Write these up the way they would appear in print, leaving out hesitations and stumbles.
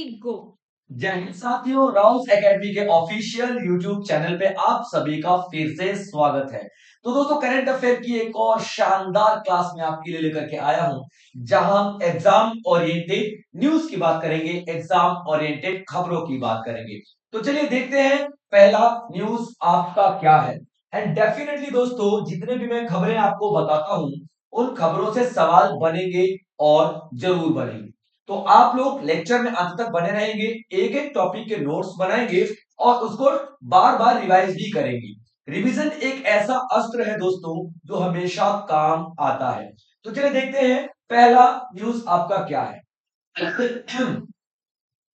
गो। जय हिंद साथियों, Rouse academy के ऑफिशियल यूट्यूब चैनल पे आप सभी का फिर से स्वागत है। तो दोस्तों, करंट अफेयर की एक और शानदार क्लास में आपके लिए लेकर के आया हूं, जहां हम एग्जाम ओरिएंटेड न्यूज की बात करेंगे, एग्जाम ओरिएंटेड खबरों की बात करेंगे। तो चलिए देखते हैं पहला न्यूज आपका क्या है। एंड डेफिनेटली दोस्तों, जितने भी मैं खबरें आपको बताता हूं, उन खबरों से सवाल बनेंगे और जरूर बनेंगे। तो आप लोग लेक्चर में अंत तक बने रहेंगे, एक एक टॉपिक के नोट्स बनाएंगे और उसको बार बार रिवाइज भी करेंगे। रिवीजन एक ऐसा अस्त्र है दोस्तों, जो हमेशा काम आता है। तो चलिए देखते हैं पहला न्यूज आपका क्या है।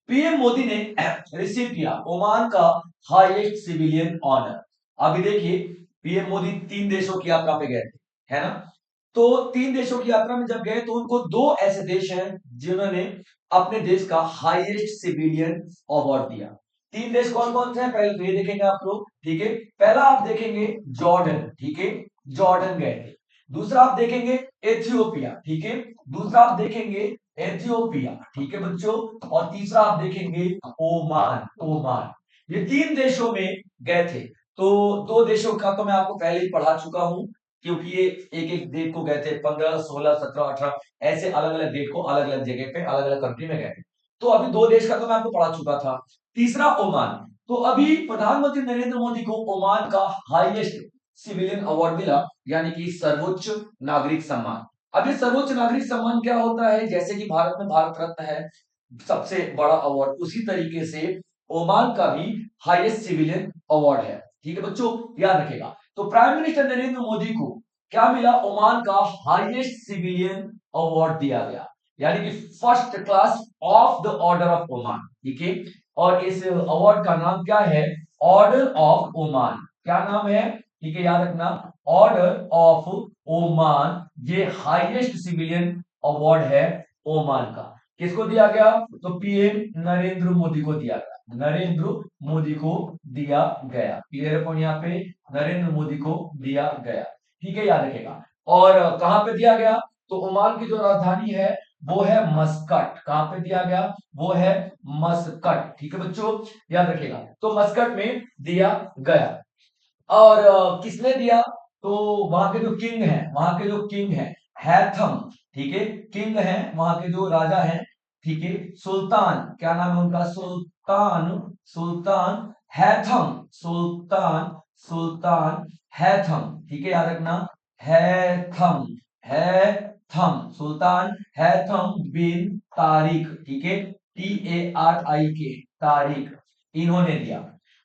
पीएम मोदी ने रिसीव किया ओमान का हाईएस्ट सिविलियन ऑनर। अभी देखिए, पीएम मोदी 3 देशों की यात्रा पे गए थे, है ना। तो 3 देशों की यात्रा में जब गए तो उनको 2 ऐसे देश हैं जिन्होंने अपने देश का हाईएस्ट सिविलियन अवार्ड दिया। 3 देश कौन कौन से हैं, पहले तो ये देखेंगे आप लोग, ठीक है। पहला आप देखेंगे जॉर्डन, ठीक है, जॉर्डन गए थे। दूसरा आप देखेंगे एथियोपिया, ठीक है। दूसरा आप देखेंगे एथियोपिया, ठीक है बच्चों। और तीसरा आप देखेंगे ओमान, ओमान। ये 3 देशों में गए थे। तो 2 देशों का तो मैं आपको पहले ही पढ़ा चुका हूं, क्योंकि ये एक एक डेट को गए थे, 15, 16, 17, 18 ऐसे अलग अलग डेट को अलग अलग जगह पे अलग अलग कंट्री में गए थे। तो अभी 2 देश का तो मैं आपको पढ़ा चुका था। तीसरा ओमान। तो अभी प्रधानमंत्री नरेंद्र मोदी को ओमान का हाईएस्ट सिविलियन अवार्ड मिला, यानी कि सर्वोच्च नागरिक सम्मान। अब ये सर्वोच्च नागरिक सम्मान क्या होता है, जैसे कि भारत में भारत रत्न है सबसे बड़ा अवार्ड, उसी तरीके से ओमान का भी हाईएस्ट सिविलियन अवार्ड है, ठीक है बच्चों, याद रखेगा। तो प्राइम मिनिस्टर नरेंद्र मोदी को क्या मिला, ओमान का हाईएस्ट सिविलियन अवार्ड दिया गया, यानी कि first class of the order of Oman, ठीक है। और इस अवार्ड का नाम क्या है, ऑर्डर ऑफ ओमान। क्या नाम है, ठीक है, याद रखना, ऑर्डर ऑफ ओमान। ये हाईएस्ट सिविलियन अवार्ड है ओमान का। किसको दिया गया, तो पीएम नरेंद्र मोदी को दिया गया, नरेंद्र मोदी को दिया गया। क्लियर पॉइंट यहाँ पे, नरेंद्र मोदी को दिया गया, ठीक है, याद रखेगा। और कहां पे दिया गया, तो ओमान की जो राजधानी है वो है मस्कट। कहां पे दिया गया, वो है मस्कट, ठीक है बच्चों, याद रखेगा। तो मस्कट में दिया गया। और किसने दिया, तो वहां के जो किंग है, वहां के जो किंग है हैथम, ठीक है, किंग है वहां के जो राजा हैं, ठीक है, सुल्तान, क्या नाम है उनका, सुल्तान, सुल्तान हैथम, सुल्तान, सुल्तान हैथम, ठीक है, याद रखना, हैथम, हैथम, सुल्तान हैथम बिन तारिक, ठीक है, TARIK, तारिक, इन्होंने दिया।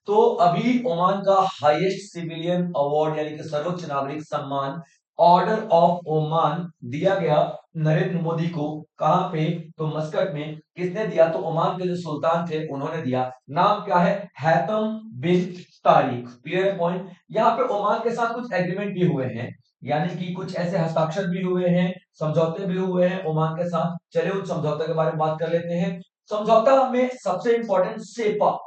तो अभी ओमान का हाईएस्ट सिविलियन अवार्ड, यानी कि सर्वोच्च नागरिक सम्मान, ऑर्डर ऑफ ओमान, दिया गया नरेंद्र मोदी को। कहां पे, तो मस्कट में। किसने दिया, तो ओमान के जो सुल्तान थे उन्होंने दिया। नाम क्या है, Haitham bin Tariq. Clear point. यहाँ पे ओमान के साथ कुछ एग्रीमेंट भी हुए हैं, यानी कि कुछ ऐसे हस्ताक्षर भी हुए हैं, समझौते भी हुए हैं ओमान के साथ। चलिए उन समझौते के बारे में बात कर लेते हैं। समझौता में सबसे इंपॉर्टेंट सेपा,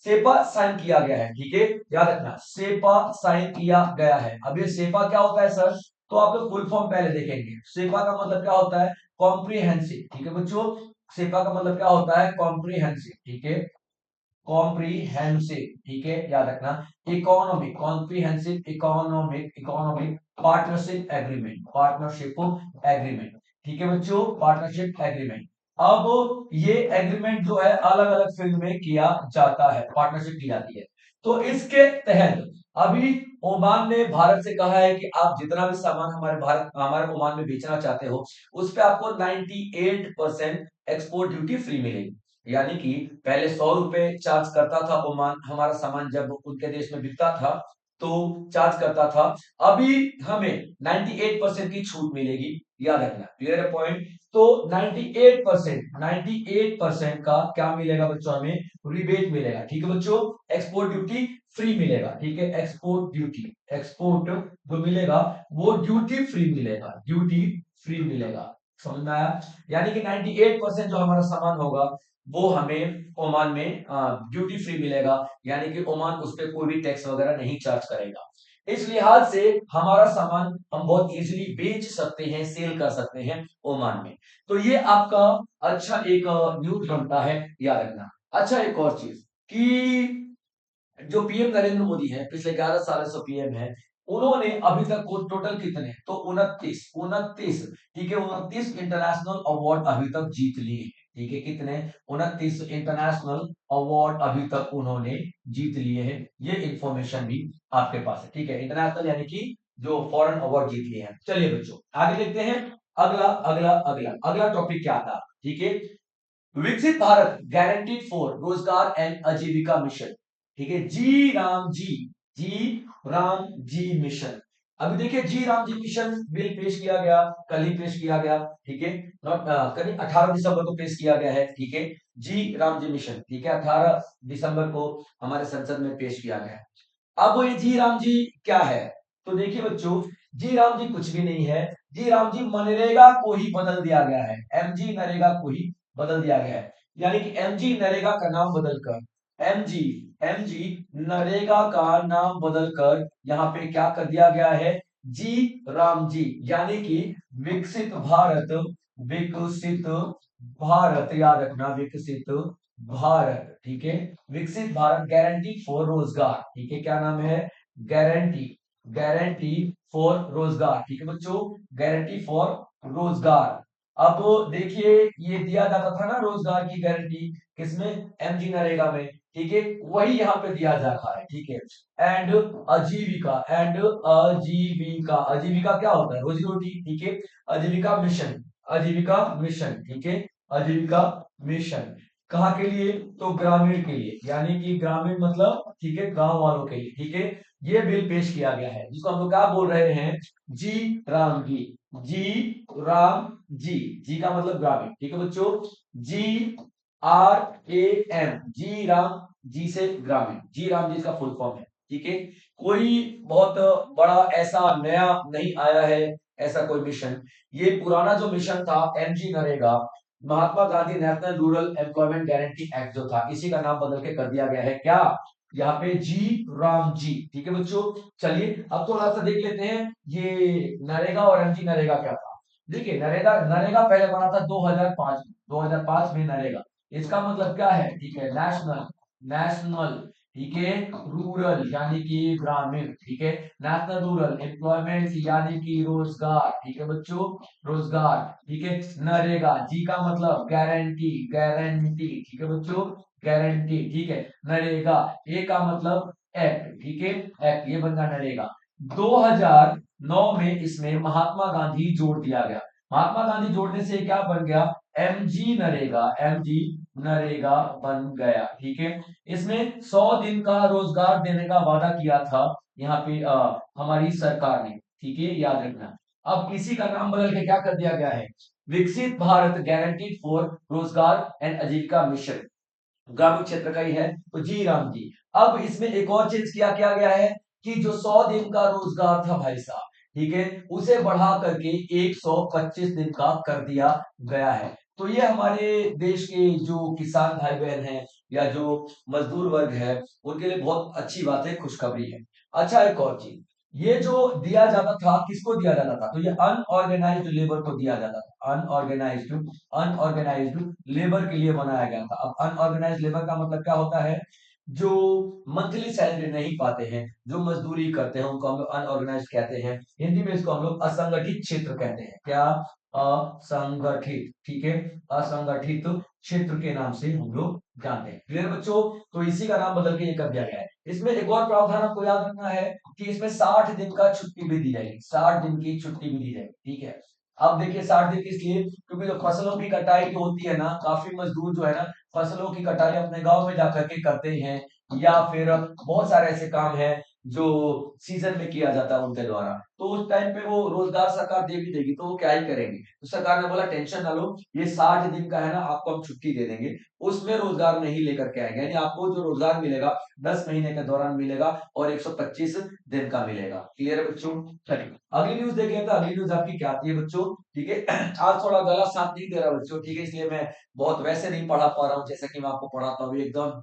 सेपा साइन किया गया है, ठीक है, याद रखना, सेपा साइन किया गया है। अब ये सेपा क्या होता है सर, तो आप लोग फुल फॉर्म पहले देखेंगे। सेपा का मतलब क्या होता है, कॉम्प्रिहेंसिव, ठीक है बच्चों। सेपा का मतलब क्या होता है, कॉम्प्रिहेंसिव, ठीक है, कॉम्प्रिहेंसिव, ठीक है, याद रखना। Economic, comprehensive economic, economic partnership agreement, partnership agreement, ठीक है बच्चों, पार्टनरशिप एग्रीमेंट। अब ये एग्रीमेंट जो है अलग अलग फील्ड में किया जाता है, पार्टनरशिप की जाती है। तो इसके तहत अभी ओमान ने भारत से कहा है कि आप जितना भी सामान हमारे ओमान में बेचना चाहते हो, उस पे आपको 98% एक्सपोर्ट ड्यूटी फ्री मिलेगी। यानी कि पहले 100 रुपए चार्ज करता था ओमान, हमारा सामान जब उनके देश में बिकता था तो चार्ज करता था। अभी हमें 98% की छूट मिलेगी, याद रखना, क्लियर पॉइंट। तो 98%, 98% का क्या मिलेगा बच्चों, हमें रिबेट मिलेगा, ठीक है बच्चों, एक्सपोर्ट ड्यूटी फ्री मिलेगा, ठीक है, एक्सपोर्ट ड्यूटी, एक्सपोर्ट जो मिलेगा वो ड्यूटी फ्री मिलेगा, ड्यूटी फ्री मिलेगा, समझ में आया। यानी कि 98% जो हमारा सामान होगा वो हमें ओमान में ड्यूटी फ्री मिलेगा, यानी कि ओमान उस पर कोई भी टैक्स वगैरह नहीं चार्ज करेगा। इस लिहाज से हमारा सामान हम बहुत इजीली बेच सकते हैं, सेल कर सकते हैं ओमान में। तो ये आपका अच्छा एक न्यूज बनता है, याद रखना। अच्छा एक और चीज कि जो पीएम नरेंद्र मोदी हैं, पिछले 11 साल से पीएम हैं, उन्होंने अभी तक को टोटल कितने, तो 29 29, ठीक है, 29 इंटरनेशनल अवार्ड अभी तक जीत लिए हैं। ठीक है, कितने, 29 इंटरनेशनल अवार्ड अभी तक उन्होंने जीत लिए हैं। ये इंफॉर्मेशन भी आपके पास है। ठीक है, इंटरनेशनल यानी कि जो फॉरेन अवार्ड जीत लिए हैं। चलिए बच्चों आगे देखते हैं। अगला अगला अगला अगला टॉपिक क्या था, ठीक है, विकसित भारत गारंटीड फॉर रोजगार एंड आजीविका मिशन। ठीक है, जी राम जी मिशन। अभी देखिए जी राम जी मिशन बिल पेश किया गया, कल ही पेश किया गया। ठीक है, नॉट कल 18 दिसंबर को पेश किया गया है। ठीक है, जी राम जी मिशन, ठीक है, 18 दिसंबर को हमारे संसद में पेश किया गया है। अब ये जी राम जी क्या है, तो देखिए बच्चों, जी राम जी कुछ भी नहीं है। जी राम जी मनरेगा को ही बदल दिया गया है, एमजी नरेगा को ही बदल दिया गया है। यानी कि एमजी नरेगा का नाम बदलकर एमजी एमजी नरेगा का नाम बदलकर यहाँ पे क्या कर दिया गया है, जी राम जी, यानी कि विकसित भारत, विकसित भारत, याद रखना विकसित भारत। ठीक है, विकसित भारत गारंटी फॉर रोजगार। ठीक है, क्या नाम है, गारंटी, गारंटी फॉर रोजगार। ठीक है बच्चों, गारंटी फॉर रोजगार। अब देखिए ये दिया जाता था ना रोजगार की गारंटी, किसमें, एमजी नरेगा में। ठीक है, वही यहाँ पे दिया जा रहा है। ठीक है, एंड आजीविका, एंड आजीविका, आजीविका क्या होता है, रोजी रोटी। ठीक है, आजीविका मिशन, आजीविका मिशन। ठीक है, आजीविका मिशन कहाँ के लिए, तो ग्रामीण के लिए, यानी कि ग्रामीण मतलब, ठीक है, गांव वालों के लिए। ठीक है, ये बिल पेश किया गया है जिसको हम लोग क्या बोल रहे हैं, जी राम जी, जी राम जी, जी का मतलब ग्रामीण। ठीक है बच्चों, जी आर ए एम, जी राम, जी से ग्रामीण, जी राम जी इसका फुल फॉर्म है। ठीक है, कोई बहुत बड़ा ऐसा नया नहीं आया है, ऐसा कोई मिशन। ये पुराना जो मिशन था MG NREGA, Mahatma Gandhi national rural employment guarantee act जो था, इसी का नाम बदल के कर दिया गया है क्या, यहाँ पे जी राम जी। ठीक है बच्चों, चलिए अब थोड़ा सा देख लेते हैं ये नरेगा और एमजी नरेगा क्या था। देखिए नरेगा, नरेगा पहले बना था 2005 में, 2005 में नरेगा। इसका मतलब क्या है, ठीक है, नेशनल, नेशनल, ठीक है, रूरल यानी कि ग्रामीण। ठीक है, नेशनल रूरल एम्प्लॉयमेंट यानी कि रोजगार। ठीक है बच्चों, रोजगार। ठीक है, नरेगा, जी का मतलब गारंटी, गारंटी। ठीक है बच्चों, गारंटी। ठीक है, नरेगा, ए का मतलब एक्ट। ठीक है, एक्ट, ये बनता नरेगा। 2009 में इसमें महात्मा गांधी जोड़ दिया गया। महात्मा गांधी जोड़ने से क्या बन गया, एमजी नरेगा, एमजी नरेगा बन गया। ठीक है, इसमें 100 दिन का रोजगार देने का वादा किया था यहाँ पे हमारी सरकार ने। ठीक है, याद रखना। अब इसी का नाम बदल के क्या कर दिया गया है, विकसित भारत गारंटीड फॉर रोजगार एंड आजीविका मिशन, ग्रामीण क्षेत्र का ही है, तो जी राम जी। अब इसमें एक और चीज किया गया है कि जो 100 दिन का रोजगार था भाई साहब, ठीक है, उसे बढ़ा करके 125 दिन का कर दिया गया है। तो ये हमारे देश के जो किसान भाई बहन हैं या जो मजदूर वर्ग है उनके लिए बहुत अच्छी बात है, खुशखबरी है। अच्छा एक और चीज, ये जो दिया जाता था किसको दिया जाता था, तो ये अनऑर्गेनाइज्ड लेबर को दिया जाता था, अनऑर्गेनाइज्ड, अनऑर्गेनाइज्ड लेबर के लिए बनाया गया था। अब अनऑर्गेनाइज्ड लेबर का मतलब क्या होता है, जो मंथली सैलरी नहीं पाते हैं, जो मजदूरी करते हैं, उनको हम लोग अनऑर्गेनाइज्ड कहते हैं। हिंदी में इसको हम लोग असंगठित क्षेत्र कहते हैं, क्या, असंगठित। ठीक है, असंगठित क्षेत्र के नाम से हम लोग जानते हैं। क्लियर बच्चों, तो इसी का नाम बदल के ये कर दिया गया है। इसमें एक और प्रावधान आपको याद रखना है कि इसमें 60 दिन का छुट्टी भी दी जाएगी, 60 दिन की छुट्टी भी दी जाएगी। ठीक है, अब देखिए 60 दिन किस लिए, क्योंकि जो फसलों की कटाई जो होती है ना, काफी मजदूर जो है ना फसलों की कटाई अपने गांव में जाकर के करते हैं, या फिर बहुत सारे ऐसे काम है जो सीजन में किया जाता है उनके द्वारा, तो उस टाइम पे वो रोजगार सरकार दे भी देगी, तो वो क्या ही करेंगे। तो सरकार ने बोला टेंशन ना लो, ये 60 दिन का है ना, आपको हम छुट्टी दे देंगे, उसमें रोजगार नहीं लेकर के आएंगे, यानी आपको जो रोजगार मिलेगा 10 महीने के दौरान मिलेगा और 125 दिन का मिलेगा। क्लियर है बच्चों, चलिए अगली न्यूज देखें, तो अगली न्यूज आपकी क्या आती है बच्चों। ठीक है, आज थोड़ा गला साथ नहीं दे रहा बच्चों, ठीक है, इसलिए मैं बहुत वैसे नहीं पढ़ा पा रहा हूँ जैसे कि मैं आपको पढ़ाता हूँ एकदम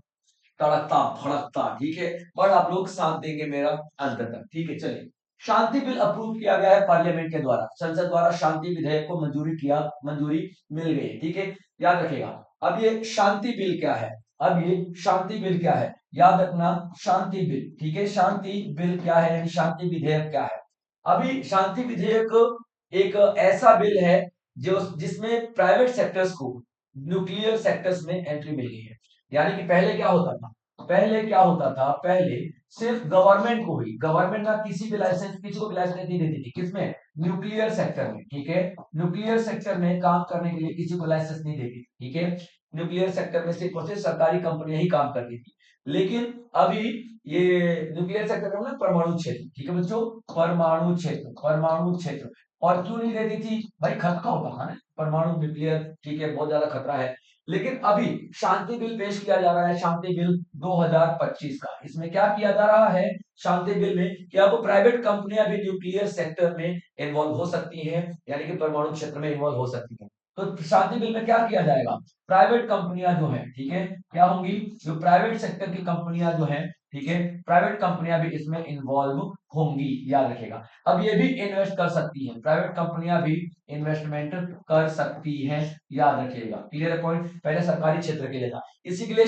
तड़कता भड़कता, ठीक है, बट आप लोग साथ देंगे मेरा अंत तक, ठीक है। चलिए, शांति बिल अप्रूव किया गया है पार्लियामेंट के द्वारा, संसद द्वारा शांति विधेयक को मंजूरी मिल गई है, ठीक है, याद रखिएगा। अब ये शांति बिल क्या है, अब ये शांति बिल क्या है, याद रखना, शांति बिल, ठीक है, शांति बिल क्या है, यानी शांति विधेयक क्या है। अभी शांति विधेयक एक ऐसा बिल है जो जिसमें प्राइवेट सेक्टर्स को न्यूक्लियर सेक्टर्स में एंट्री मिल गई है। यानी कि पहले क्या होता था, पहले सिर्फ गवर्नमेंट को ही, गवर्नमेंट ना किसी भी लाइसेंस, किसी को भी लाइसेंस नहीं देती थी, किसमें, न्यूक्लियर सेक्टर में, ठीक है, न्यूक्लियर सेक्टर में काम करने के लिए किसी को लाइसेंस नहीं देती, ठीक है, न्यूक्लियर सेक्टर में सिर्फ और सिर्फ सरकारी कंपनियां ही काम करती थी। लेकिन अभी ये न्यूक्लियर सेक्टर का मतलब परमाणु क्षेत्र, ठीक है बच्चों, परमाणु क्षेत्र, और क्यों नहीं देती थी भाई, खतरा होता था ना परमाणु न्यूक्लियर, ठीक है, बहुत ज्यादा खतरा है। लेकिन अभी शांति बिल पेश किया जा रहा है, शांति बिल 2025 का, इसमें क्या किया जा रहा है, शांति बिल में कि अब प्राइवेट कंपनियां भी न्यूक्लियर सेक्टर में इन्वॉल्व हो सकती हैं, यानी कि परमाणु क्षेत्र में इन्वॉल्व हो सकती हैं। तो शांति बिल में क्या किया जाएगा, प्राइवेट कंपनियां जो है, ठीक है, क्या होंगी, जो प्राइवेट सेक्टर की कंपनियां जो है, ठीक है, प्राइवेट कंपनियां भी इसमें इन्वॉल्व होंगी, याद रखेगा। अब ये भी इन्वेस्ट कर सकती हैं, प्राइवेट कंपनियां भी इन्वेस्टमेंट कर सकती हैं, याद रखिएगा, क्लियर पॉइंट। पहले सरकारी क्षेत्र के लिए था, इसी के लिए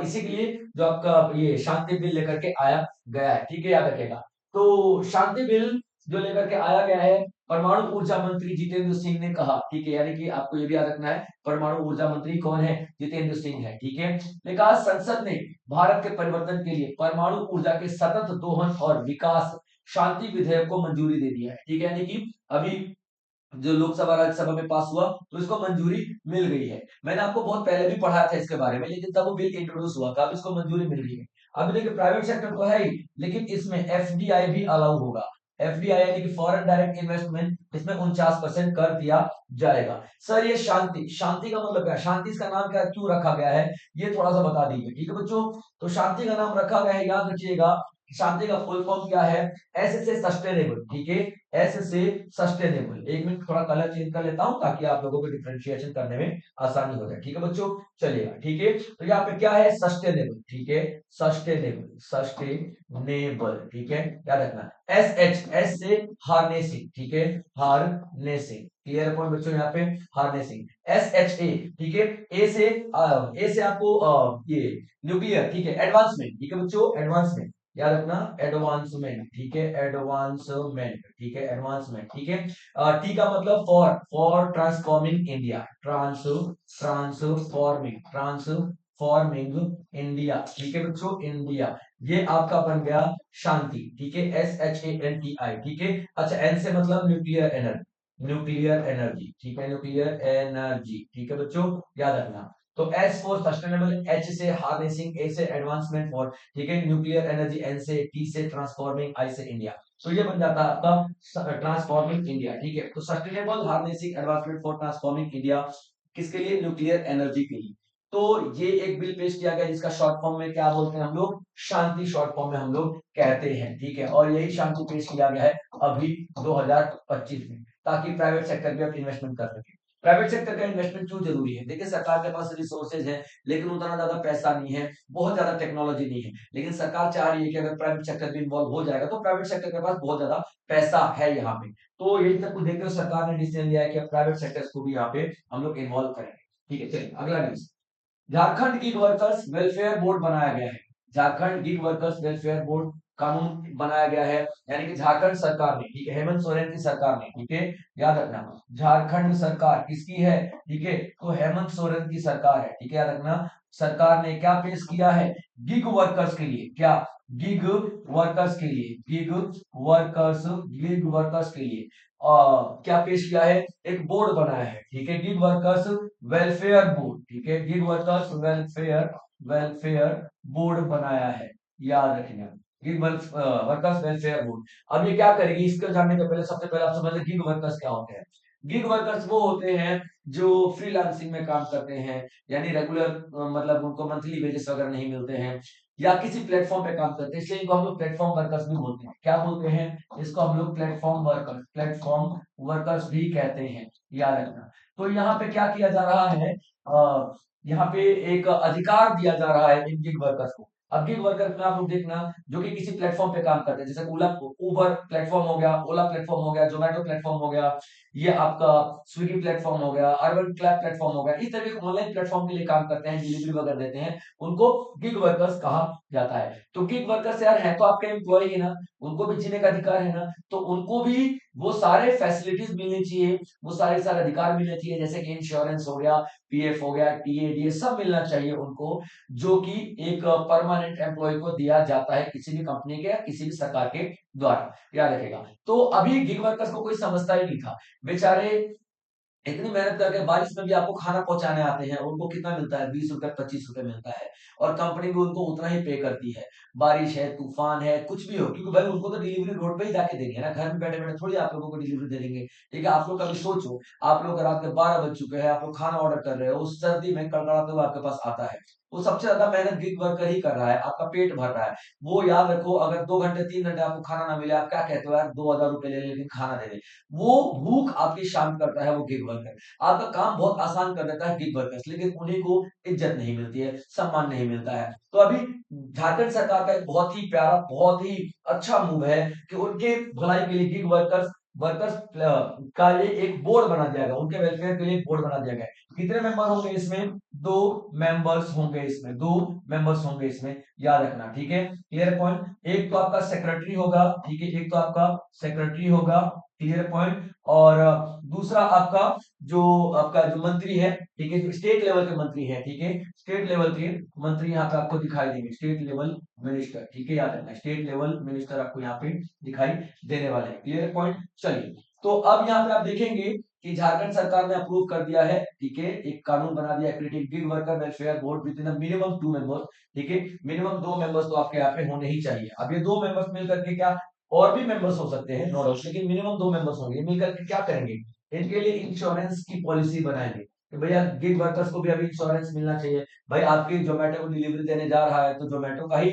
इसी के लिए जो आपका ये शांति बिल लेकर के आया गया है, ठीक है, याद रखेगा। तो शांति बिल जो लेकर के आया गया है, परमाणु ऊर्जा मंत्री जितेंद्र सिंह ने कहा, ठीक है, यानी कि आपको ये भी याद रखना है, परमाणु ऊर्जा मंत्री कौन है, जितेंद्र सिंह है, ठीक है। ने कहा संसद ने भारत के परिवर्तन के लिए परमाणु ऊर्जा के सतत दोहन और विकास शांति विधेयक को मंजूरी दे दिया है, ठीक है, यानी कि अभी जो लोकसभा राज्यसभा में पास हुआ तो इसको मंजूरी मिल गई है। मैंने आपको बहुत पहले भी पढ़ाया था इसके बारे में, लेकिन तब वो बिल इंट्रोड्यूस हुआ था, अब इसको मंजूरी मिल गई है। अब देखिए प्राइवेट सेक्टर तो है ही, लेकिन इसमें एफडीआई भी अलाउ होगा, एफडीआई यानी कि फॉरेन डायरेक्ट इन्वेस्टमेंट, इसमें 49% कर दिया जाएगा। सर ये शांति, शांति का मतलब क्या है, शांति इसका नाम क्या, क्यों रखा गया है, ये थोड़ा सा बता दीजिए, ठीक है बच्चों। तो शांति का नाम रखा गया है, याद रखिएगा, शांति का फुल फॉर्म क्या है, एस से सस्टेनेबल, ठीक है, एस से सस्टेनेबल। एक मिनट थोड़ा कलर चेंज कर लेता हूं ताकि आप लोगों को डिफरेंशिएशन करने में आसानी हो जाए, ठीक है बच्चों, चलिएगा, ठीक है। तो यहाँ पे क्या है, सस्टेनेबल, ठीक है, सस्टेनेबल, ठीक है, याद रखना। एस से हार्नेसिंग, ठीक है, हार्नेसिंग, क्लियर पॉइंट बच्चों, यहाँ पे हार्नेसिंग, SHA, ठीक है, ए से आपको ये न्यूक्लियर, ठीक है, एडवांसमेंट, ठीक है बच्चों, एडवांसमेंट, याद रखना, एडवांसमेंट, ठीक है, एडवांसमेंट, ठीक है, एडवांसमेंट, ठीक है। टी का मतलब for transforming India, transforming India, ठीक है बच्चों, इंडिया, ये आपका बन गया शांति, ठीक है, SHANTI, ठीक है। अच्छा, एन से मतलब न्यूक्लियर एनर्जी, ठीक है, न्यूक्लियर एनर्जी, ठीक है बच्चों, याद रखना। तो एस फॉर सस्टेनेबल, एच से हार्नेसिंग, ए से एडवांसमेंट, फॉर, ठीक है, न्यूक्लियर एनर्जी, एन से, टी से ट्रांसफॉर्मिंग, आई से इंडिया, तो ये बन जाता है आपका ट्रांसफॉर्मिंग इंडिया, ठीक है। तो sustainable, harnessing, advancement for transforming India, किसके लिए, न्यूक्लियर एनर्जी के लिए। तो ये एक बिल पेश किया गया जिसका शॉर्ट फॉर्म में क्या बोलते हैं हम लोग, शांति, शॉर्ट फॉर्म में हम लोग कहते हैं, ठीक है, और यही शांति पेश किया गया है अभी 2025 में, ताकि प्राइवेट सेक्टर भी अब इन्वेस्टमेंट कर सके। प्राइवेट सेक्टर का इन्वेस्टमेंट क्यों जरूरी है, देखिए सरकार के पास रिसोर्सेज है, लेकिन उतना ज्यादा पैसा नहीं है, बहुत ज्यादा टेक्नोलॉजी नहीं है, लेकिन सरकार चाह रही है कि अगर प्राइवेट सेक्टर भी इन्वॉल्व हो जाएगा तो प्राइवेट सेक्टर के पास बहुत ज्यादा पैसा है यहाँ पे। तो यही सब कुछ देखते हुए सरकार ने डिसीजन लिया है कि प्राइवेट सेक्टर्स को भी यहाँ पे हम लोग इन्वॉल्व करेंगे, ठीक है। चलिए अगला news, Jharkhand gig workers welfare board बनाया गया है, Jharkhand gig workers welfare board कानून बनाया गया है, यानी कि झारखंड सरकार ने, ठीक है, हेमंत सोरेन की सरकार ने, ठीक है, याद रखना, झारखंड सरकार किसकी है, ठीक है, तो हेमंत सोरेन की सरकार है, ठीक है, याद रखना। सरकार ने क्या पेश किया है, गिग वर्कर्स के लिए, क्या, गिग वर्कर्स के लिए, गिग वर्कर्स के लिए क्या पेश किया है, एक बोर्ड बनाया है, ठीक है, गिग वर्कर्स वेलफेयर बोर्ड, ठीक है, गिग वर्कर्स वेलफेयर बोर्ड बनाया है, याद रखिएगा, गिग वर्कर्स वेलफेयर बोर्ड। अब ये क्या करेगी, इसको जानने के पहले सबसे पहले आप समझ लें गिग वर्कर्स क्या होते हैं। गिग वर्कर्स वो होते हैं जो फ्रीलांसिंग में काम करते हैं, यानी रेगुलर मतलब उनको मंथली वेजेस वगैरह नहीं मिलते हैं, या किसी प्लेटफॉर्म पे काम करते हैं, इसलिए इनको हम लोग प्लेटफॉर्म वर्कर्स भी बोलते हैं, क्या बोलते हैं, इसको हम लोग प्लेटफॉर्म वर्कर्स भी कहते हैं, याद रखना। तो यहाँ पे क्या किया जा रहा है, यहाँ पे एक अधिकार दिया जा रहा है इन गिग वर्कर्स को। अब गिग वर्कर में आप लोग देखना, जो कि किसी प्लेटफॉर्म पे काम करते हैं, जैसे ओला उबर प्लेटफॉर्म हो गया, ओला प्लेटफॉर्म हो गया, जोमेटो प्लेटफॉर्म हो गया, ये आपका स्विगी प्लेटफॉर्म हो गया, अर्बन क्लैब प्लेटफॉर्म हो गया, इस तरह के ऑनलाइन प्लेटफॉर्म के लिए काम करते हैं, डिलीवरी वगैरह देते हैं, उनको गिग वर्कर्स कहा जाता है। तो गिग वर्कर्स यार है तो आपके एम्प्लॉय ही ना, उनको भी जीने का अधिकार है ना, तो उनको भी वो सारे फैसिलिटीज मिलनी चाहिए, वो सारे अधिकार मिलने चाहिए, जैसे कि इंश्योरेंस हो गया, पीएफ हो गया, टीए सब मिलना चाहिए उनको, जो कि एक परमानेंट एम्प्लॉय को दिया जाता है किसी भी कंपनी के या किसी भी सरकार के द्वारा, याद रखेगा। तो अभी गिग वर्कर्स को कोई समझता ही नहीं था, बेचारे इतनी मेहनत करके बारिश में भी आपको खाना पहुंचाने आते हैं, उनको कितना मिलता है, 20 रुपए 25 रुपए मिलता है, और कंपनी भी उनको उतना ही पे करती है, बारिश है तूफान है कुछ भी हो, क्योंकि भाई उनको तो डिलीवरी रोड पे ही जाके देंगे ना, घर में बैठे बैठे थोड़ी आप लोगों को डिलीवरी दे देंगे। ठीक है, आप लोग कभी सोचो, आप लोग रात के 12 बज चुके हैं, आप लोग खाना ऑर्डर कर रहे हो, उस सर्दी में कड़कड़ाते हुए आपके पास आता है, वो सबसे ज्यादा मेहनत गिग वर्कर ही कर रहा है, आपका पेट भर रहा है। वो याद रखो, अगर 2 घंटे 3 घंटे आपको खाना ना मिले, आप क्या कहते हो यार, 2000 रुपए ले लेकिन खाना दे दे, वो भूख आपकी शांत करता है वो गिग वर्कर, आपका काम बहुत आसान कर देता है गिग वर्कर्स, लेकिन उन्हीं को इज्जत नहीं मिलती है, सम्मान नहीं मिलता है। तो अभी झारखंड सरकार का एक बहुत ही प्यारा, बहुत ही अच्छा मूव है कि उनके भलाई के लिए गिग वर्कर्स वर्कर्स का लिए एक बोर्ड बना दिया गया, उनके वेलफेयर के लिए एक बोर्ड बना दिया गया। कितने मेंबर होंगे इसमें, 2 मेंबर्स होंगे इसमें, 2 मेंबर्स होंगे इसमें, याद रखना, ठीक है, क्लियर पॉइंट। एक तो आपका सेक्रेटरी होगा, ठीक है, एक तो आपका सेक्रेटरी होगा, क्लियर पॉइंट। और दूसरा आपका जो जो मंत्री है, ठीक है, जो स्टेट लेवल के मंत्री है, ठीक है, स्टेट लेवल के मंत्री यहाँ पे आपको दिखाई देंगे, स्टेट लेवल मिनिस्टर, ठीक है, याद रखना, स्टेट लेवल मिनिस्टर आपको यहाँ पे दिखाई देने वाले हैं, क्लियर पॉइंट। चलिए, तो अब यहाँ पे आप देखेंगे कि झारखंड सरकार ने अप्रूव कर दिया है, ठीक है, एक कानून बना दिया, creating gig worker welfare board with in minimum 2 members, ठीक है, मिनिमम 2 मेंबर्स तो आपके यहाँ पे होने ही चाहिए। अब ये 2 मेंबर्स मिलकर के क्या, और भी मेंबर्स हो सकते हैं नो डाउट, लेकिन मिनिमम 2 मेंबर्स होंगे, मिलकर के क्या करेंगे, इनके लिए इंश्योरेंस की पॉलिसी बनाएंगे कि भैया गिग वर्कर्स को भी अभी इंश्योरेंस मिलना चाहिए। भाई आपकी जोमेटो को डिलीवरी देने जा रहा है, तो जोमेटो का ही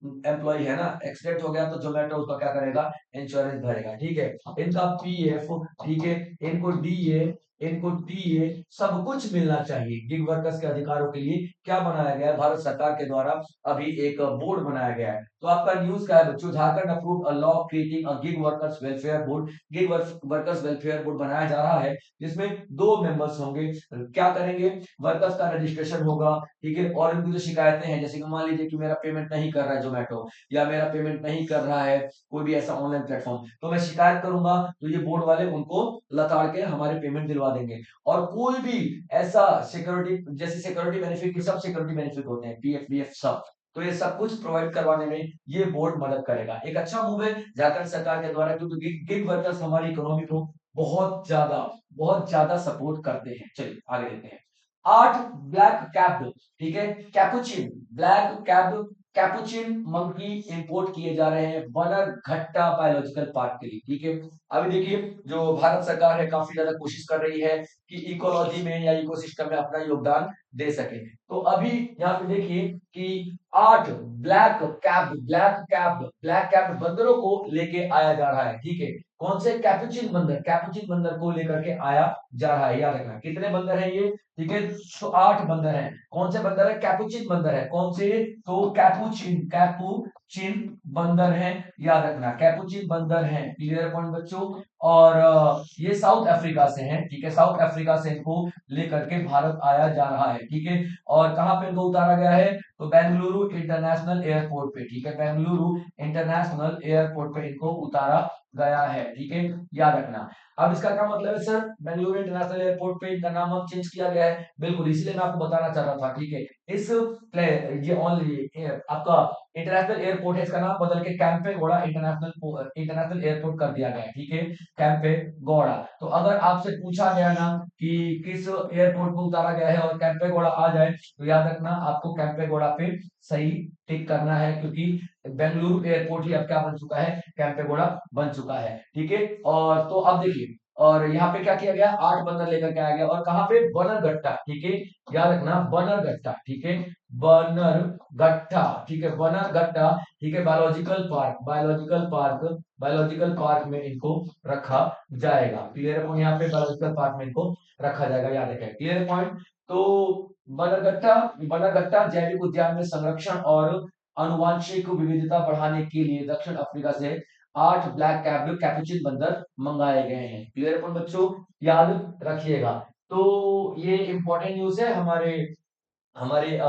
एम्प्लॉय है ना, एक्सीडेंट हो गया तो जोमेटो उसका क्या करेगा, इंश्योरेंस भरेगा, ठीक है, इनका पीएफ, ठीक है, इनको डीए, इनको टीए, सब कुछ मिलना चाहिए। गिग वर्कर्स के अधिकारों के लिए क्या बनाया गया है, भारत सरकार के द्वारा अभी एक बोर्ड बनाया गया है। तो आपका न्यूज क्या है बच्चों, Jharkhand approve a law creating a gig workers welfare board, gig workers welfare board बनाया जा रहा है, जिसमें 2 मेंबर्स होंगे। क्या करेंगे, वर्कर्स का रजिस्ट्रेशन होगा, ठीक है, और इनकी जो शिकायतें हैं, जैसे कि मान लीजिए कि मेरा पेमेंट नहीं कर रहा है जोमेटो, या मेरा पेमेंट नहीं कर रहा है कोई भी ऐसा ऑनलाइन प्लेटफॉर्म, तो मैं शिकायत करूंगा, तो ये बोर्ड वाले उनको लताड़ के हमारे पेमेंट दिलवा देंगे। और कोई भी ऐसा सिक्योरिटी, जैसे सिक्योरिटी बेनिफिट की सब सिक्योरिटी बेनिफिट होते हैं, पीएफ बीएफ सब, तो ये सब कुछ प्रोवाइड करवाने में ये बोर्ड मदद करेगा। एक अच्छा मूव है झारखंड सरकार के द्वारा, क्योंकि गिग वर्कर्स हमारी इकोनॉमी को बहुत ज्यादा सपोर्ट करते हैं। चलिए आगे देखते हैं। 8 ब्लैक कैप्ड, ठीक है, Capuchin black capped Capuchin monkey import किए जा रहे हैं बनरघट्टा बायोलॉजिकल पार्क के लिए, ठीक है। अभी देखिए, जो भारत सरकार है काफी ज्यादा कोशिश कर रही है कि इकोलॉजी में या इकोसिस्टम में अपना योगदान दे सके। तो अभी यहाँ पे देखिए कि 8 ब्लैक कैप्ड बंदरों को लेके आया जा रहा है, ठीक है, कौन से, कैपुचिन बंदर को लेकर के आया जा रहा है, याद रखना, कितने बंदर है ये, ठीक है, तो 8 बंदर हैं। कौन से बंदर है, कैपुचिन बंदर है, कौन से, तो कैपुचिन बंदर हैं, याद रखना, कैपुचिन बंदर हैं, क्लियर पॉइंट बच्चों। और ये साउथ अफ्रीका से हैं, ठीक है, साउथ अफ्रीका से इनको लेकर के भारत आया जा रहा है, ठीक है। और कहां पे इनको उतारा गया है, तो बेंगलुरु इंटरनेशनल एयरपोर्ट पे, ठीक है, बेंगलुरु इंटरनेशनल एयरपोर्ट पे इनको उतारा गया है, ठीक है, याद रखना। अब इसका क्या मतलब है सर, बेंगलुरु इंटरनेशनल एयरपोर्ट पे इनका नाम अब चेंज किया गया है, बिल्कुल, इसलिए मैं आपको बताना चाह रहा था, ठीक है। इस ये ओनली आपका इंटरनेशनल एयरपोर्ट है, इसका नाम बदल के कैंपेगौड़ा इंटरनेशनल एयरपोर्ट कर दिया गया है, ठीक है, कैंपेगौड़ा। तो अगर आपसे पूछा गया ना कि किस एयरपोर्ट को उतारा गया है और कैंपेगौड़ा आ जाए, तो याद रखना आपको कैंपेगौड़ा पे सही टिक करना है, क्योंकि बेंगलुरु एयरपोर्ट ही अब क्या बन चुका है, कैंपेगौड़ा बन चुका है, ठीक है। और तो अब देखिए, और यहाँ पे क्या किया गया, 8 बंदर लेकर के आया गया, और कहाँ पे, बनरघट्टा, ठीक है, याद रखना, बनरघट्टा, ठीक है, बनरघट्टा, ठीक है, बनरघट्टा, ठीक है, बायोलॉजिकल पार्क में इनको रखा जाएगा, क्लियर पॉइंट, यहाँ पे बायोलॉजिकल पार्क में इनको रखा जाएगा, याद रखें, क्लियर पॉइंट। तो बनरघट्टा बनरघट्टा जैविक उद्यान में संरक्षण और अनुवांशिक विविधता बढ़ाने के लिए दक्षिण अफ्रीका से 8 ब्लैक कैपुचिन बंदर मंगाए गए हैं। क्लियर पॉइंट बच्चों, याद रखिएगा। तो ये इंपॉर्टेंट न्यूज है हमारे हमारे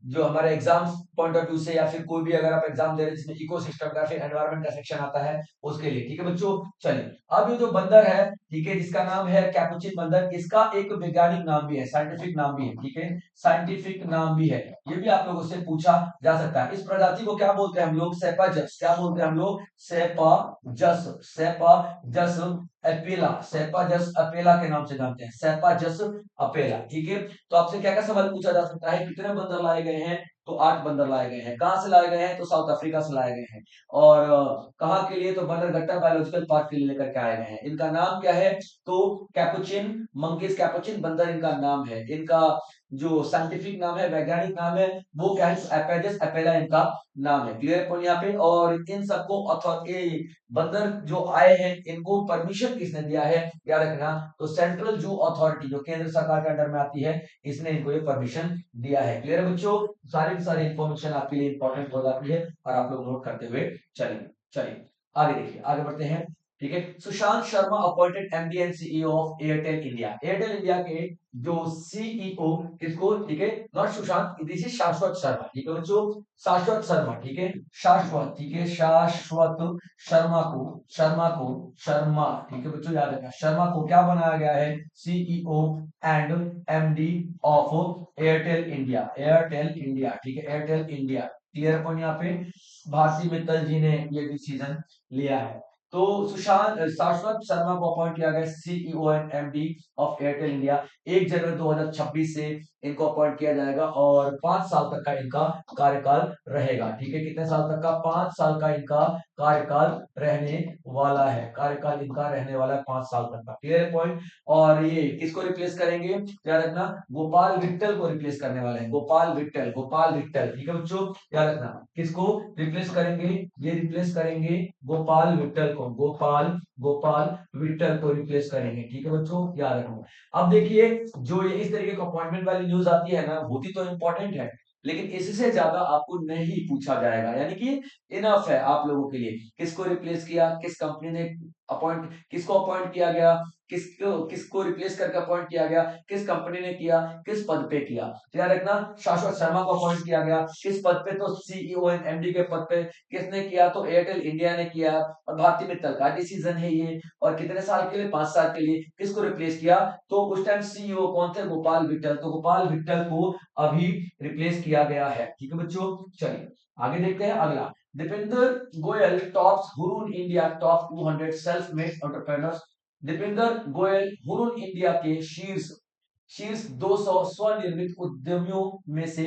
जो हमारे एग्जाम पॉइंट ऑफ व्यू से, या फिर कोई भी अगर आप एग्जाम दे रहे हैं जिसमें इकोसिस्टम का फिर एनवायरनमेंट का सेक्शन आता है उसके लिए। ठीक है बच्चों, चलिए अब ये जो बंदर है, ठीक है, जिसका नाम है कैपुचिन बंदर, इसका एक वैज्ञानिक नाम भी है, साइंटिफिक नाम भी है। ठीक है, साइंटिफिक नाम भी है, ये भी आप लोगों से पूछा जा सकता है। इस प्रजाति को क्या बोलते हैं हम लोग? सेपाजस। क्या बोलते हैं हम लोग? सेपाजस। सेपाजस अपेला, सेपाजस अपेला के नाम से जानते हैं, सेपाजस अपेला। ठीक है, तो आपसे क्या क्या सवाल पूछा जा सकता है? कितने बंदर लाए गए हैं? तो 8 बंदर लाए गए हैं। कहां से लाए गए हैं? तो साउथ अफ्रीका से लाए गए हैं। और कहां के लिए? तो बनरघट्टा बायोलॉजिकल पार्क के लिए लेकर के आए गए हैं। इनका नाम क्या है? तो कैपुचिन मंकीज, कैपुचिन बंदर इनका नाम है। इनका जो साइंटिफिक नाम है, वैज्ञानिक नाम है, वो क्या है? एपेजस अपेला इनका नाम है। क्लियर पॉइंट यहाँ पे। और इन सबको बंदर जो आए हैं, इनको परमिशन किसने दिया है? याद रखना, तो सेंट्रल जू अथॉरिटी जो केंद्र सरकार के अंडर में आती है, इसने इनको ये परमिशन दिया है। क्लियर है बच्चों, सारी की सारी इंफॉर्मेशन आपके लिए इंपॉर्टेंट हो जाती है और आप लोग नोट करते हुए चलेंगे। चलिए आगे देखिए, आगे बढ़ते हैं। ठीक है, Sushant Sharma appointed MD and CEO of Airtel India. Airtel India के जो सीईओ, किसको? ठीक है, नॉट सुशांत, दिस इज शाश्वत शर्मा। ठीक है बच्चों, शाश्वत शर्मा। ठीक है, शाश्वत, ठीक है, शाश्वत शर्मा, ठीक है बच्चों, याद रखना, शर्मा को क्या बनाया गया है? CEO and MD of Airtel India. Airtel India, ठीक है, एयरटेल इंडिया। क्लियर पॉइंट यहाँ पे। भारती मित्तल जी ने ये डिसीजन लिया है। तो सुशांत शाश्वत शर्मा को अपॉइंट किया गया CEO and MD of Airtel India. 1 जनवरी 2026 से इनको अपॉइंट किया जाएगा और 5 साल तक का इनका कार्यकाल रहेगा। ठीक है, कितने साल तक का? 5 साल का इनका कार्यकाल रहने वाला है। कार्यकाल इनका रहने वाला है 5 साल तक का। Clear point. और ये किसको रिप्लेस करेंगे? याद रखना, गोपाल विट्टल को रिप्लेस करने वाले हैं। Gopal Whittle, Gopal Whittle. ठीक है बच्चों, याद रखना, किसको रिप्लेस करेंगे? ये रिप्लेस करेंगे गोपाल विट्टल को, गोपाल विट्टल को रिप्लेस करेंगे। ठीक है बच्चों, याद रखना। अब देखिए, जो ये इस तरीके का अपॉइंटमेंट वाली न्यूज आती है ना, होती तो इंपॉर्टेंट है, लेकिन इससे ज्यादा आपको नहीं पूछा जाएगा, यानी कि इनफ है आप लोगों के लिए। किसको रिप्लेस किया, किस कंपनी ने अपॉइंट, किसको अपॉइंट किया गया, किसको किसको रिप्लेस करके अपॉइंट किया गया, किस कंपनी ने किया, किस पद पे किया। याद रखना, शाश्वत शर्मा को अपॉइंट किया गया किस पद पे? तो सीईओ एंड एमडी के पद पे। किसने किया? तो एयरटेल इंडिया ने किया, और भारती मित्तल का डिसीजन है ये। और कितने साल के लिए? 5 साल के लिए। किसको रिप्लेस किया? तो उस टाइम सीईओ कौन थे? गोपाल विट्टल। तो गोपाल विट्टल को अभी रिप्लेस किया गया है। ठीक है बच्चों, चलिए आगे देखते हैं अगला। Deepinder Goyal tops Hurun India top 200 self made entrepreneurs. Deepinder Goyal Hurun India के शीर्ष शीर्ष 200 स्वनिर्मित उद्यमियों में से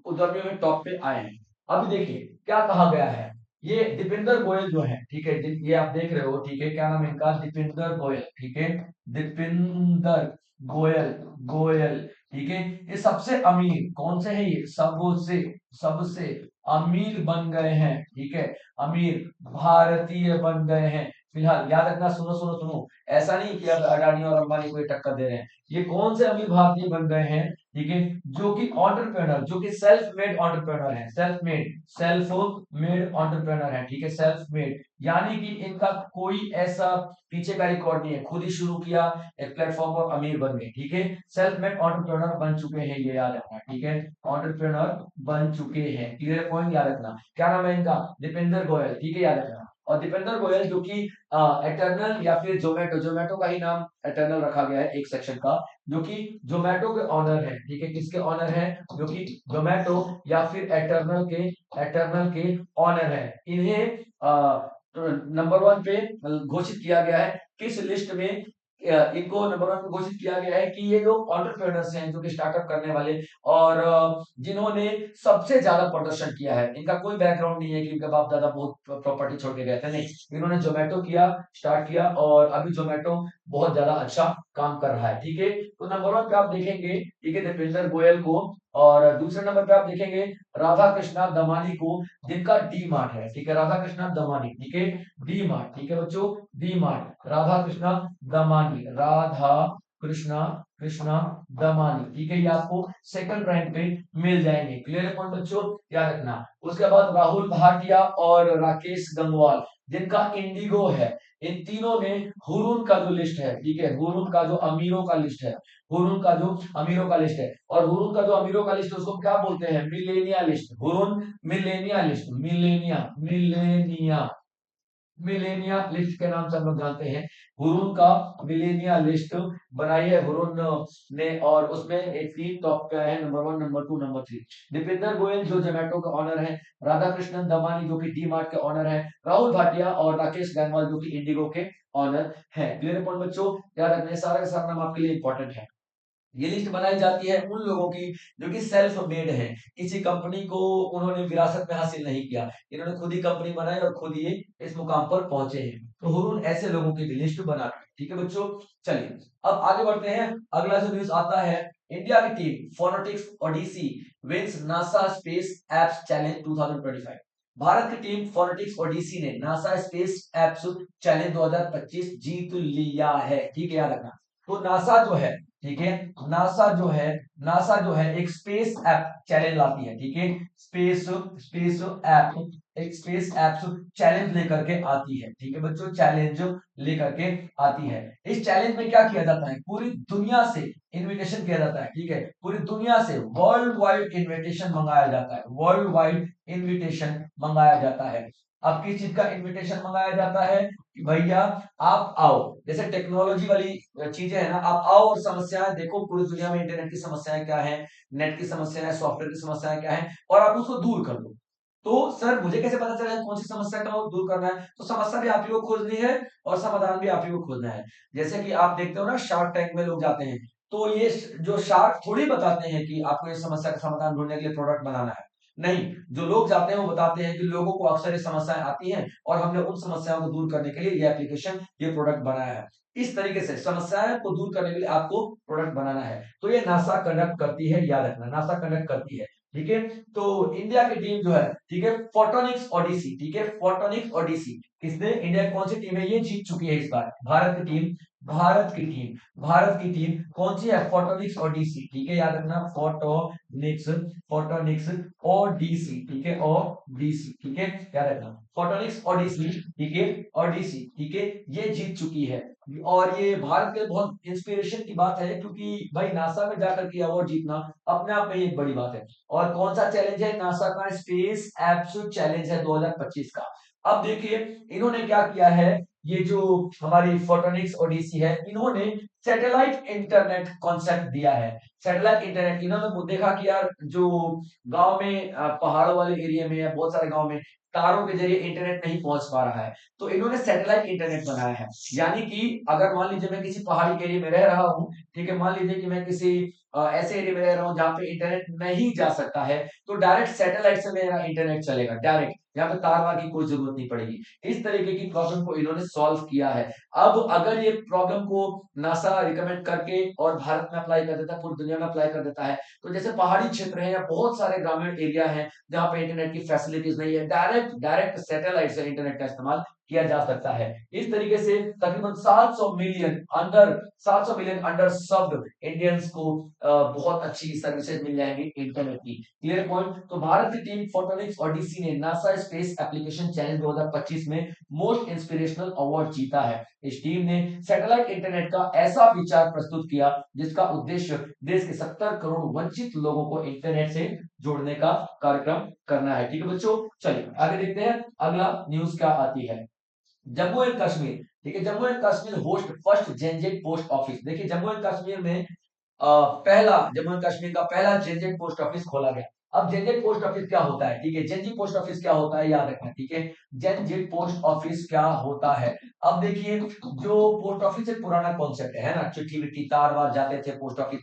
उद्यमियों में टॉप पे आए हैं। अभी देखिए क्या कहा गया है। ये दीपेंद्र गोयल जो है, ठीक है, ये आप देख रहे हो, ठीक है, क्या नाम है इनका? दीपेंद्र गोयल। ठीक है, दीपेंद्र गोयल, गोयल। ठीक है, ये सबसे अमीर कौन से हैं? ये सबसे सबसे अमीर बन गए हैं। ठीक है, अमीर भारतीय बन गए हैं फिलहाल। याद रखना, सुनो सुनो सुनो, ऐसा नहीं कि अब अडानी और अंबानी को ये टक्कर दे रहे हैं। ये कौन से अमीर भारतीय बन गए हैं? ठीक है, जो कि ऑन्टरप्रेनर, जो कि सेल्फ मेड ऑन्टरप्रेनर है, सेल्फ मेड ऑन्टरप्रेनर है। ठीक है, सेल्फ मेड, यानी कि इनका कोई ऐसा पीछे का रिकॉर्ड नहीं है, खुद ही शुरू किया, एक प्लेटफॉर्म पर अमीर बन गए। ठीक है, सेल्फ मेड ऑन्टरप्रेनर बन चुके हैं, ये याद रखना। ठीक है, ऑन्टरप्रेनर बन चुके हैं। क्लियर पॉइंट, याद रखना। क्या नाम है इनका? दीपेंद्र गोयल। ठीक है, याद रखना। और दीपेंद्र गोयल जो कि एटर्नल या फिर जोमेटो का ही नाम एटर्नल रखा गया है एक सेक्शन का, जो कि जोमेटो के ऑनर है। ठीक है, किसके ऑनर है? जो कि जोमेटो या फिर एटर्नल के ऑनर है। इन्हें नंबर 1 पे घोषित किया गया है। किस लिस्ट में? इनको नंबर 1 पे घोषित किया गया है कि ये लोग ऑन्टरप्रेनर्स हैं, जो कि स्टार्टअप करने वाले, और जिन्होंने सबसे ज्यादा प्रदर्शन किया है। इनका कोई बैकग्राउंड नहीं है कि इनका बाप दादा बहुत प्रॉपर्टी छोड़ के गए थे, नहीं, इन्होंने जोमेटो स्टार्ट किया, और अभी जोमेटो बहुत ज्यादा अच्छा काम कर रहा है। ठीक है, तो नंबर 1 पे आप देखेंगे, ठीक है, दीपेंद्र गोयल को। और दूसरे नंबर पे आप देखेंगे राधा कृष्णा दमानी को, जिनका डी मार्ट है। ठीक है, राधा कृष्णा दमानी। ठीक है, डी मार्ट। ठीक है बच्चों, डी मार्ट, राधा कृष्णा दमानी, राधा कृष्णा कृष्णा दमानी, ठीक है, ये आपको सेकंड रैंक पे मिल जाएंगे। क्लियर है पॉइंट बच्चों, याद रखना। उसके बाद राहुल भाटिया और राकेश गंगवाल, जिनका इंडिगो है, इन तीनों ने हुरून का जो लिस्ट है, ठीक है, हुरून का जो अमीरों का लिस्ट है, हुरून का जो अमीरों का लिस्ट है, और हुरून का जो अमीरों का लिस्ट है उसको क्या बोलते हैं, millennia list. Hurun millennia list, millennia millennia millennia list के नाम से हम लोग जानते हैं। हुरून का मिलेनिया लिस्ट बनाई है हुरून ने, और उसमें एक तीन टॉप पे है, number 1, number 2, number 3। Deepinder Goyal जो जोमेटो का ऑनर है, राधा कृष्णन दमानी जो कि डी मार्ट के ऑनर है, राहुल भाटिया और राकेश गैनवाल जो कि इंडिगो के ऑनर है। क्लियर पॉइंट बच्चों, याद रखना सारा का सारा नाम आपके लिए इंपॉर्टेंट है। ये लिस्ट बनाई जाती है उन लोगों की जो कि सेल्फ मेड है, किसी कंपनी को उन्होंने विरासत में हासिल नहीं किया, इन्होंने खुद ही कंपनी बनाई और खुद ये इस मुकाम पर पहुंचे हैं। तो हुरून ऐसे लोगों की भी लिस्ट बना रहे हैं। ठीक है बच्चों, चलिए अब आगे बढ़ते हैं। अगला जो न्यूज आता है, इंडिया की team Phonetics Odyssey wins NASA Space Apps Challenge 2025। भारत की टीम फोनेटिक्स ओडिसी ने नासा स्पेस एप्स चैलेंज 2025 जीत लिया है। ठीक है, याद रखना। तो नासा जो है, ठीक है, नासा जो है एक स्पेस ऐप चैलेंज लाती है, ठीक है, स्पेस स्पेस ऐप एक स्पेस ऐप चैलेंज लेकर के आती है। ठीक है बच्चों, चैलेंज लेकर के आती है। इस चैलेंज में क्या किया जाता है, पूरी दुनिया से इनविटेशन किया जाता है, ठीक है, पूरी दुनिया से वर्ल्ड वाइड इनविटेशन मंगाया जाता है, वर्ल्ड वाइड इनविटेशन मंगाया जाता है। अब किस चीज का इनविटेशन मंगाया जाता है कि भैया आप आओ, जैसे टेक्नोलॉजी वाली चीजें है ना, आप आओ और समस्याएं देखो, पूरी दुनिया में इंटरनेट की समस्याएं क्या है, नेट की समस्याएं, सॉफ्टवेयर की समस्याएं क्या है, और आप उसको दूर कर दो। तो सर मुझे कैसे पता चलेगा कौन सी समस्या का दूर करना है, तो समस्या भी आप ही को खोजनी है और समाधान भी आप ही को खोजना है। जैसे कि आप देखते हो ना, शार्क टैंक में लोग जाते हैं, तो ये जो शार्क थोड़ी बताते हैं कि आपको इस समस्या का समाधान ढूंढने के लिए प्रोडक्ट बनाना है। नहीं, जो लोग जाते हैं वो बताते हैं कि लोगों को अक्सर ये समस्याएं आती हैं और हमने उन समस्याओं को दूर करने के लिए ये एप्लीकेशन, ये प्रोडक्ट बनाया है। इस तरीके से समस्याएं को दूर करने के लिए आपको प्रोडक्ट बनाना है। तो ये नासा कंडक्ट करती है, याद रखना, नासा कंडक्ट करती है। ठीक है, तो इंडिया की टीम जो है, ठीक है, फोटोनिक्स ओडिसी, ठीक है, फोटोनिक्स ओडिसी, किसने, इंडिया की कौन सी टीम है, ये जीत चुकी है इस बार। भारत की टीम, भारत की टीम कौन सी है, फोटोनिक्स ओडिसी, ठीक है, याद रखना, फोटोनिक्स, फोटोनिक्स ओडिसी, ठीक है, ओडिसी, ठीक है, याद रखना, फोटोनिक्स ओडिसी, ठीक है, ओडिसी, ठीक है, ये जीत चुकी है। और ये भारत के लिए बहुत इंस्पिरेशन की बात है, क्योंकि भाई नासा में जाकर के अवार्ड जीतना अपने आप में एक बड़ी बात है। और कौन सा चैलेंज है, नासा का स्पेस एप्स चैलेंज है 2025 का। अब देखिए इन्होंने क्या किया है, ये जो हमारी फोटोनिक्स ओडिसी है, इन्होंने सैटेलाइट इंटरनेट कॉन्सेप्ट दिया है। सैटेलाइट इंटरनेट, इन्होंने देखा कि यार जो गांव में पहाड़ों वाले एरिया में या बहुत सारे गांव में तारों के जरिए इंटरनेट नहीं पहुंच पा रहा है, तो इन्होंने सैटेलाइट इंटरनेट बनाया है। यानी कि अगर मान लीजिए मैं किसी पहाड़ी एरिया में रह रहा हूँ, ठीक है, मान लीजिए कि मैं किसी ऐसे एरिया में रह रहा हूँ जहाँ पे इंटरनेट नहीं जा सकता है, तो डायरेक्ट सैटेलाइट से मेरा इंटरनेट चलेगा डायरेक्ट, यहाँ पे तार वार की कोई जरूरत नहीं पड़ेगी। इस तरीके की प्रॉब्लम को इन्होंने सॉल्व किया है। अब अगर ये प्रॉब्लम को नासा रिकमेंड करके और भारत में अप्लाई कर देता है, पूरी दुनिया में अप्लाई कर देता है, तो जैसे पहाड़ी क्षेत्र है या बहुत सारे ग्रामीण एरिया है जहाँ पे इंटरनेट की फैसिलिटीज नहीं है, डायरेक्ट डायरेक्ट सैटेलाइट से इंटरनेट का इस्तेमाल किया जा सकता है। इस तरीके से तकरीबन 700 मिलियन अंडर सर्व्ड इंडियंस को बहुत अच्छी सर्विसेज मिल जाएंगी इंटरनेट की। Clear point. तो भारत की टीम फोटोनिक्स ओडिसी ने नासा स्पेस एप्लीकेशन चैलेंज 2025 में मोस्ट इंस्पिरेशनल अवार्ड जीता है। इस टीम ने सैटेलाइट इंटरनेट का ऐसा विचार प्रस्तुत किया जिसका उद्देश्य देश के 70 करोड़ वंचित लोगों को इंटरनेट से जोड़ने का कार्यक्रम करना है। ठीक है बच्चों, चलिए आगे देखते हैं अगला न्यूज क्या आती है। जम्मू एंड कश्मीर, ठीक है, Jammu and Kashmir hosts first Gen Z post office. देखिए जम्मू एंड कश्मीर में पहला, जम्मू एंड कश्मीर का पहला जेनजेट पोस्ट ऑफिस खोला गया। अब जेनजेट पोस्ट ऑफिस क्या होता है, ठीक है, जेनजी पोस्ट ऑफिस क्या होता है, याद रखना, ठीक है, जेनजेट पोस्ट ऑफिस क्या होता है। अब देखिए जो पोस्ट ऑफिस एक पुराना कॉन्सेप्ट है ना, चिट्ठी विट्ठी तार वार जाते थे पोस्ट ऑफिस,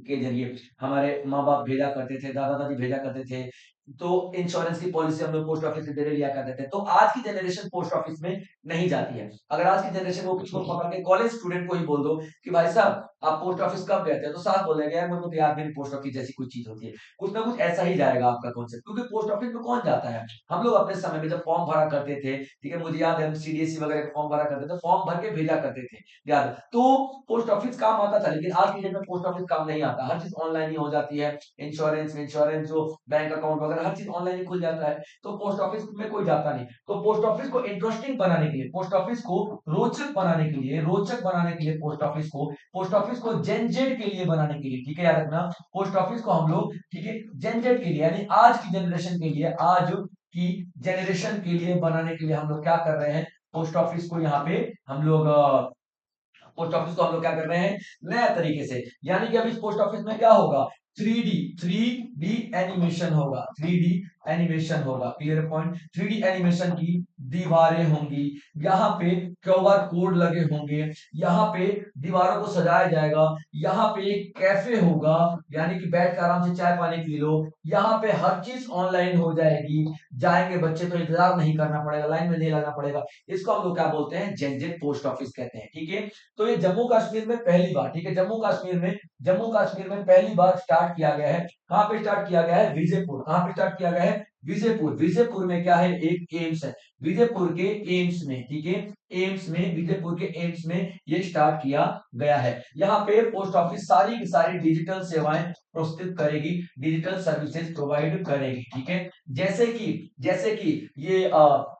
के जरिए हमारे माँ बाप भेजा करते थे, दादा दादी भेजा करते थे, तो इंश्योरेंस की पॉलिसी हम लोग पोस्ट ऑफिस के जरिए लिया करते थे। तो आज की जनरेशन पोस्ट ऑफिस में नहीं जाती है। अगर आज की जनरेशन को किसी को पकड़ के कॉलेज स्टूडेंट को ही बोल दो कि भाई साहब आप पोस्ट ऑफिस कब गए थे, तो साथ बोलेंगे यार मेरे को तो याद भी नहीं पोस्ट ऑफिस जैसी कोई चीज होती है। कुछ ना कुछ ऐसा ही जाएगा आपका कॉन्सेप्ट, क्योंकि पोस्ट ऑफिस में कौन जाता है। हम लोग अपने समय में जब फॉर्म भरा करते थे, ठीक है, मुझे याद है हम सीडीएसई वगैरह फॉर्म भरा करते थे, फॉर्म भर के भेजा करते थे, याद है। तो पोस्ट ऑफिस काम आता था, लेकिन आज की डेट में पोस्ट ऑफिस काम नहीं आता, हर चीज ऑनलाइन ही हो जाती है। इंश्योरेंस जो बैंक अकाउंट वगैरह हर चीज ऑनलाइन ही खुल जाता है, तो पोस्ट ऑफिस में कोई जाता नहीं। तो पोस्ट ऑफिस को इंटरेस्टिंग बनाने के लिए, पोस्ट ऑफिस को रोचक बनाने के लिए, पोस्ट ऑफिस को जेनजेड के लिए बनाने के लिए, ठीक है, याद रखना, पोस्ट ऑफिस को हम लोग, ठीक है, जेनजेड के लिए यानी आज की जनरेशन के लिए, आज की जनरेशन के लिए बनाने के लिए हम लोग क्या कर रहे हैं, पोस्ट ऑफिस को यहाँ पे हम लोग पोस्ट ऑफिस को हम लोग क्या कर रहे हैं, नया तरीके से। यानी कि अब इस पोस्ट ऑफिस में क्या होगा, 3D एनिमेशन होगा, 3D एनिमेशन होगा, क्लियर पॉइंट। 3D एनिमेशन की दीवारें होंगी, यहाँ पे क्यूआर कोड लगे होंगे, यहाँ पे दीवारों को सजाया जाएगा, यहाँ पे एक कैफे होगा, यानी कि बैठ कर आराम से चाय पानी पी लो, यहाँ पे हर चीज ऑनलाइन हो जाएगी, जाएंगे बच्चे तो इंतजार नहीं करना पड़ेगा, लाइन में नहीं लगना पड़ेगा। इसको हम लोग क्या बोलते हैं, जेनजेड पोस्ट ऑफिस कहते हैं, ठीक है। तो ये जम्मू कश्मीर में पहली बार, ठीक है, जम्मू कश्मीर में पहली बार स्टार्ट किया गया है। कहां पे स्टार्ट किया गया है, विजयपुर। कहां पे स्टार्ट किया गया है, विजयपुर। विजयपुर में क्या है, एक एम्स है, विजयपुर के एम्स में, ठीक है, एम्स में, विजयपुर के एम्स में ये स्टार्ट किया गया है। यहाँ पे पोस्ट ऑफिस सारी की सारी डिजिटल सेवाएं प्रस्तुत करेगी, डिजिटल सर्विसेज प्रोवाइड करेगी, ठीक है। जैसे कि ये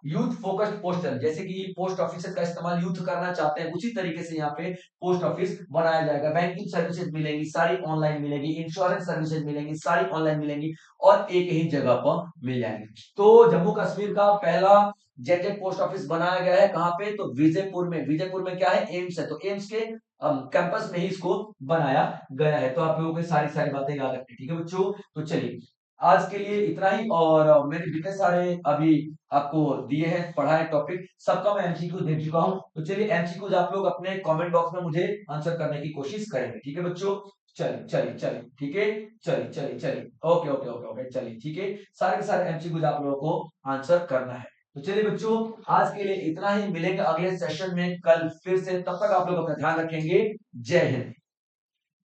यूथ फोकस्ड पोस्टल, जैसे कि पोस्ट ऑफिस का इस्तेमाल यूथ करना चाहते हैं, उसी तरीके से यहाँ पे पोस्ट ऑफिस बनाया जाएगा। बैंकिंग सर्विसेज मिलेंगी, सारी ऑनलाइन मिलेगी, इंश्योरेंस सर्विसेज मिलेंगी, सारी ऑनलाइन मिलेंगी और एक ही जगह पर मिल जाएंगे। तो जम्मू कश्मीर का पहला जेनजेड पोस्ट ऑफिस बनाया गया है, कहां पे, तो विजयपुर में। विजयपुर में क्या है, एम्स है, तो एम्स के कैंपस में ही इसको बनाया गया है। तो आप लोगों को सारी सारी बातें याद रखनी, ठीक है बच्चों। तो चलिए आज के लिए इतना ही, और मैंने जितने सारे अभी आपको दिए हैं, पढ़ाए टॉपिक, सबका मैं एमसीक्यू दे चुका हूं। तो चलिए एमसीक्यूज आप लोग अपने कमेंट बॉक्स में मुझे आंसर करने की कोशिश करेंगे, ठीक है बच्चों। चलिए चलिए चलिए, ठीक है, चलिए चलिए चलिए, ओके ओके ओके ओके, चलिए ठीक है, सारे के सारे एमसीक्यूज आप लोगों को आंसर करना है। तो चलिए बच्चों आज के लिए इतना ही, मिलेंगे अगले सेशन में कल फिर से, तब तक आप लोग अपना ध्यान रखेंगे। जय हिंद।